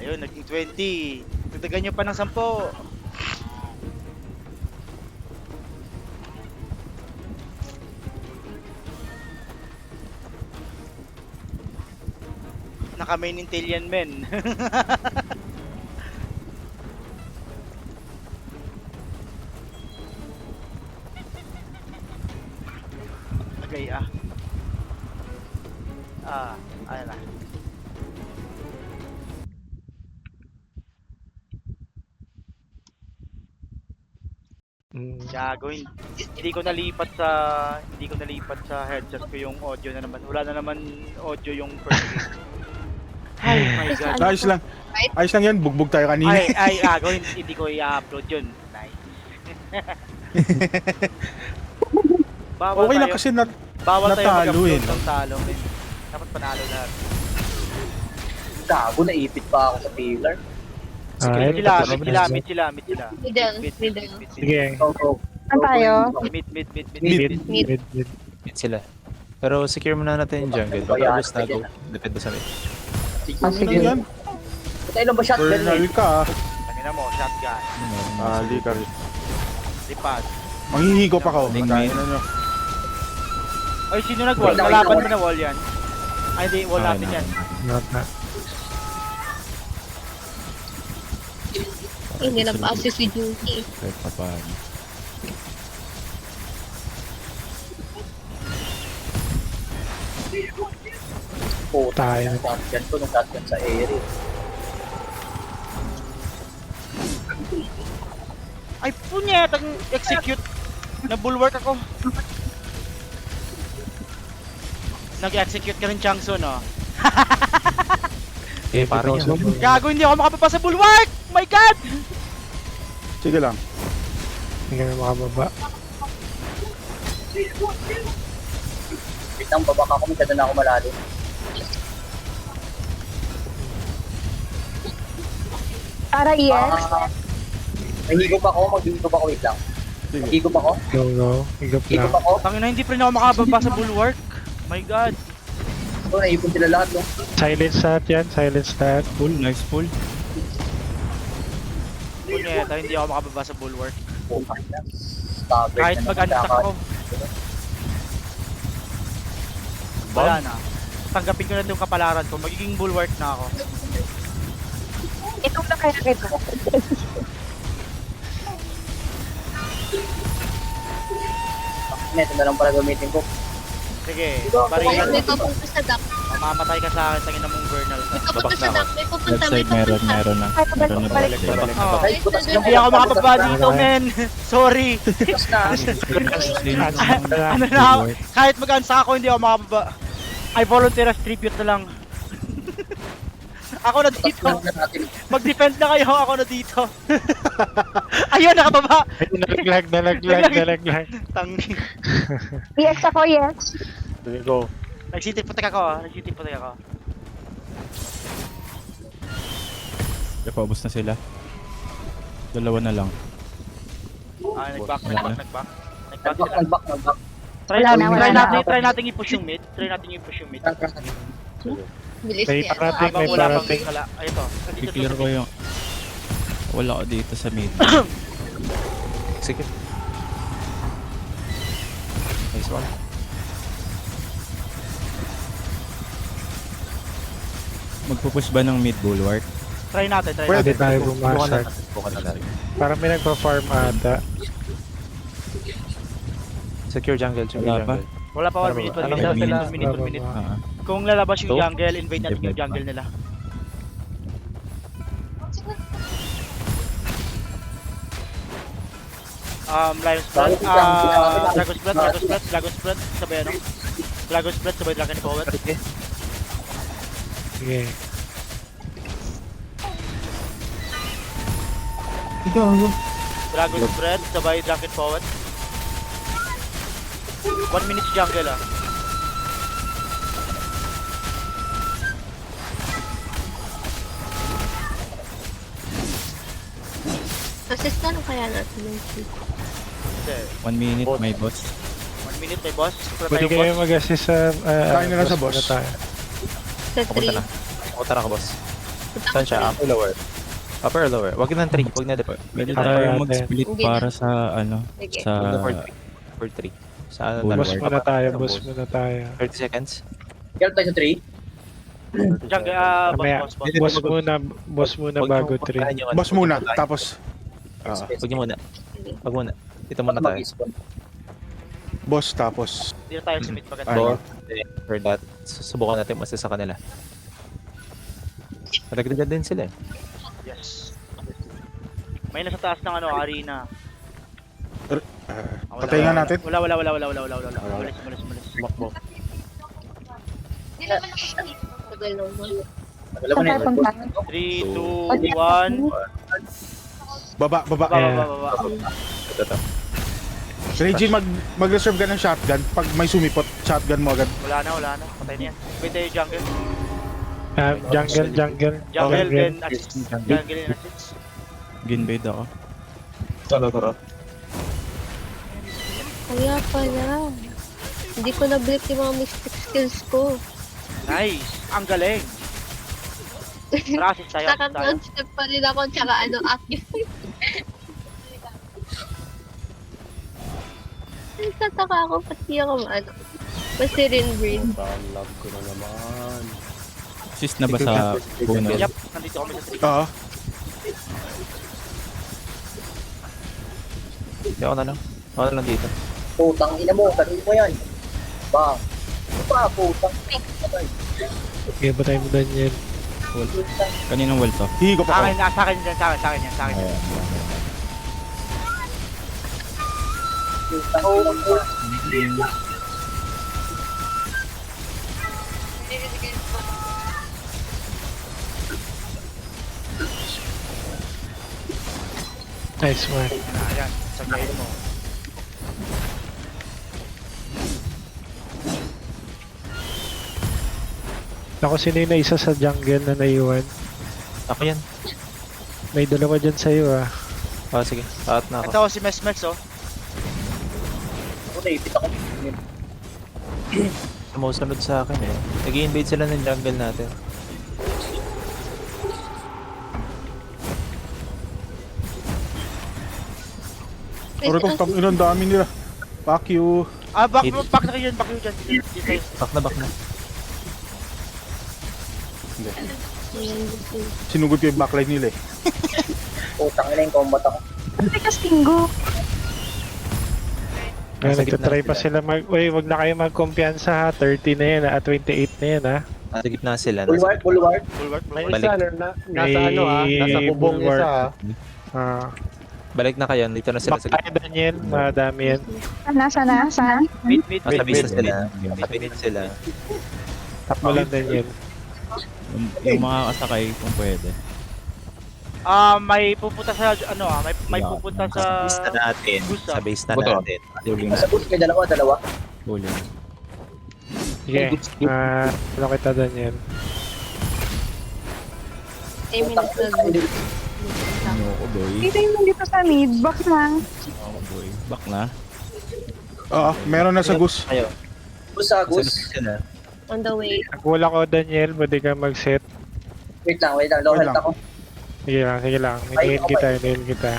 Ayun, naging 20. Dagdagan nyo pa ng 10. Naka-main intel yan, men. Okay, ano na. Gago, hindi ko nalipat sa headset ko yung audio na naman. Wala na naman audio yung first game. Ay my god. Ayos lang. Ayos lang yan. Bugbog tayo kanina. Ay, gago, hindi ko i-upload yun. Nice. Bawal Okay lang tayo, kasi bawal tayo natalo mag-upload eh. ng talo, men. Dapat panalo lahat. Gago, naipit pa ako sa pillar. Alright, Sila. Middle. Sige. Go, go. Saan tayo? Mid. Mid. Mid sila. Pero secure muna natin yung jungle. Baka gusto na go. Depende sa mid. Sige, Ah, Ano sige. yan? Patay lang ba shotgun Bernal eh? ka. Tangina mo, shotgun. Ali ka. Lipad. Manghihigop ako. Ning Kaya main. na nyo. Ay, sino nag-wall? Kalaban mo na wall yan. Ay, hindi, wall natin yan. Not na. Hindi lang ba si Juki? Kahit pa paano. Puta, Tayo. shotgun ko nung shotgun sa area. Ay, punyetang execute. Na-bulwark ako. Nag-execute ka rin, Changso, no? Eh, parang yan. Gago, hindi ako makapapa sa bulwark! My God! Sige lang. Hindi kami makababa. Wait lang, babaka ako, magkada na ako malalim. Para yes. Mahigop ako, maghigop ako, wait lang. Sige. Maghigop ako, Go. Higop higop lang. ako. Tangina, hindi pa rin ako makababa sa bulwark. My God. So, naipon sila lahat, no? Silence lahat yan. Silence lahat. Full, nice full. Punyeta, hindi ako makababa sa bulwark. Puta na. Staggered Kahit na mag-unstack naman. ako. Wala na. Tanggapin ko na itong kapalaran ko. Magiging bulwark na ako. Ito na kaya kita. Ito na lang pala gamitin ko. Sige, May barilan. pupunta sa duck. Mamamatay ka sa akin, tangin na mong Vernal ka. May pupunta Babak sa na duck. May pupunta. Left side meron na. Meron na Balik, left side. Oh. Kahit butas lang Hindi ako makababa dito, men. Sorry. butas na. Ano na ako? Kahit mag-unstack ako, hindi ako makababa. I volunteer as tribute na lang. Ako na dito. Butas na natin. Mag-defend na kayo, ako na dito. Ayun, nakababa. Nalaglag. Tangi. Yes ako, yes. Sige, go. Nag-city protect ako, nag-city protect ako. Paubos na sila. Dalawa na lang. Nag-back Wala sila. Nag-back. Try natin i-push yung mid. Bilis May yan. parating, Habang may wala pang parating. wala. Ay, ito. I-clear ko yung... Wala ko dito sa mid. Sige. Nice one. Magpupush ba ng mid bulwark? Try natin. Pwede tayo Bukan na bumasag. natin. Bukan na natin. Parang may nagpa-farm ata. Secure jungle. Wala pa. Wala pa 1 minute, 1 Alam minute, mo, 1 minute, 1 minute. Bababa. Kung lalabas yung So? jungle, invade natin yung Invade jungle pa. nila. Lion Spread, Dragon Spread, sabay ano? Dragon Spread, sabay Dragon Forward. Sige. Dragon Spread, sabay Dragon Forward. 1 minute jungle ah. Assist na lang kaya natin yung shoot. Kasi, 1 minute, may boss. 1 minute may boss. Wala Pwede tayong kayo boss. mag-assist sa... Kain na lang sa boss. na tayo. Sa Papunta 3. na. Papunta na ka, boss. Saan siya? Upper, lower? Upper or lower? Wag ng 3. Wag na deport. Pwede Para tayo natin. mag-split Hindi para na. sa ano, Sige. sa Wag na for 3. Sa ano, Boss Boss dalawa? muna tayo, Ano, boss muna tayo. 30 seconds. Kaya tayo sa 3. Jungle, Mamaya, boss, boss. boss muna Wag bago niyo 3. puntahan yung ano, Boss muna, wag niyo puntahan. tapos... Wag niyo muna. Wag muna. Dito muna tayo. Mag-spawn. boss, tapos... Hindi na tayo sumit maganda. Ay. Boss, for that, susubukan natin mas sa kanila. Matagdagan din sila eh. Yes. May nasa taas ng ano, arena. Wala, patay nga wala, natin. Wala. Umalis. Tumakbo. Tagal naman. Alam mo na yun. 3, 2, 1. Baba. Baba. Ito. Regine, mag-reserve ka ng shotgun. Pag may sumipot, shotgun mo agad. Wala na. Patay na yan. Pwede tayo jungle. Jungle. Jungle, then assist. Jungle and assist. ginbait ako. Tara. Kaya pala. Hindi ko na-break yung mga mystic skills ko. Nice. Ang galing. Tara, assist tayo. Assist tayo. Naka-concept pa rin ako, tsaka ano, active. Nagtataka ako, pati ako ano. Pati rin brain. Assist na ba sa puno? Yup, nandito kami sa street. Oo. Hindi ako na lang. Ako na lang dito. Putang ina mo, tanong mo yan. Bang. Ano ba, putang? Patay. Okay, batay mo Daniel. Kaninang wall to? Hihigo Sa pa akin, ako. sa akin yan, sa akin yan. Putang ina mo. Nice one. Ayan, sabihin mo. Ako, sino yung isa sa jungle na naiwan? Ako yan. May dalawa dyan sa'yo ah. Oh, sige. Taat na ako. Ito si Mesmels, oh. Ako naipit ako. Sumusunod sa akin eh. Nag-i-invade sila ng jungle natin. Pero itong tam inang dami nila. Fuck you. Back Hit. na kayo dyan. Dito tayo. Back na. Sinugod ko yung backline nila eh. Putang ina yung combat ako. Ngayon, Nasa gitna nagtatry pa sila. sila Uy, wag na kayo magkumpiyansa ha. 30 na yan ha. 28 na yan ha. Nasa gitna sila. Bulwark. Bulwark. Balik. Nasa ano ha. Nasa bubong isa ha. Balik na kayo. Dito na sila Back sa tayo Daniel. Madami yan. Saan? Mid. Nasa base na sila. Nasa base na sila. Tap mo lang Daniel. Yung mga kasakay kung pwede. May pupunta sa, may pupunta sa... Sa base na natin. Gusto. Sa base na Buto. natin. Huling Nasa boost may dalawa. Huling. Sige. Ano kita Daniel? 10 minutes na. Ano ko boy? Dito yung dito sa mid, box lang. Ako boy. Back na. Oo, meron na sa Goose. Kayo. Boost sa Sa goose. base sila. On the way. Wala ko Daniel. Pwede ka mag-set. Wait lang. Low Wait health lang. ako. Sige lang. Ay, Hinihin kita.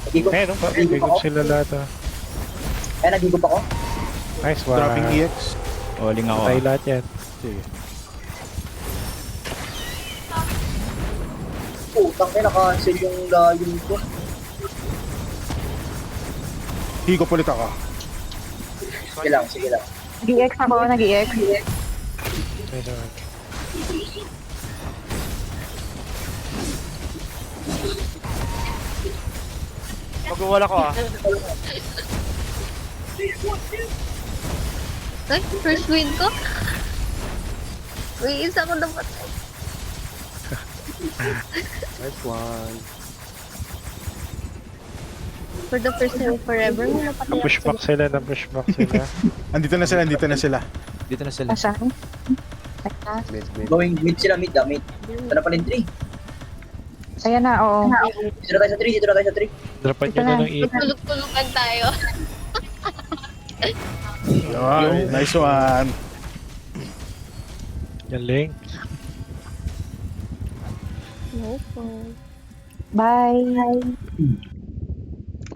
Nagigop. Eh, no? Bigop sila lahat ah. Ay, nagigop ako. Nice one. Dropping EX. Huling ako. Patay lahat yan. Sige. Putang ina, naka-cancel yung layon ko. Hihigo ulit ako. Sige lang. Nag-EX ako, nag-EX. Nice one. Magwawala ko, Ay, first win ko. May isa ko na patay. Nice one. For the first time forever, may napatay ako. Na-pushback sila. Andito na sila. Dito na sila. Asan? Going mid sila, mid. Ito na pala yung 3. Ayan na, oo. Dito na tayo sa 3. Dropan nyo na ng E. Tulog-tulugan tayo. Yun, nice one. Galing. No po. Bye.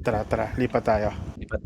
Tara, lipat tayo. Lipat.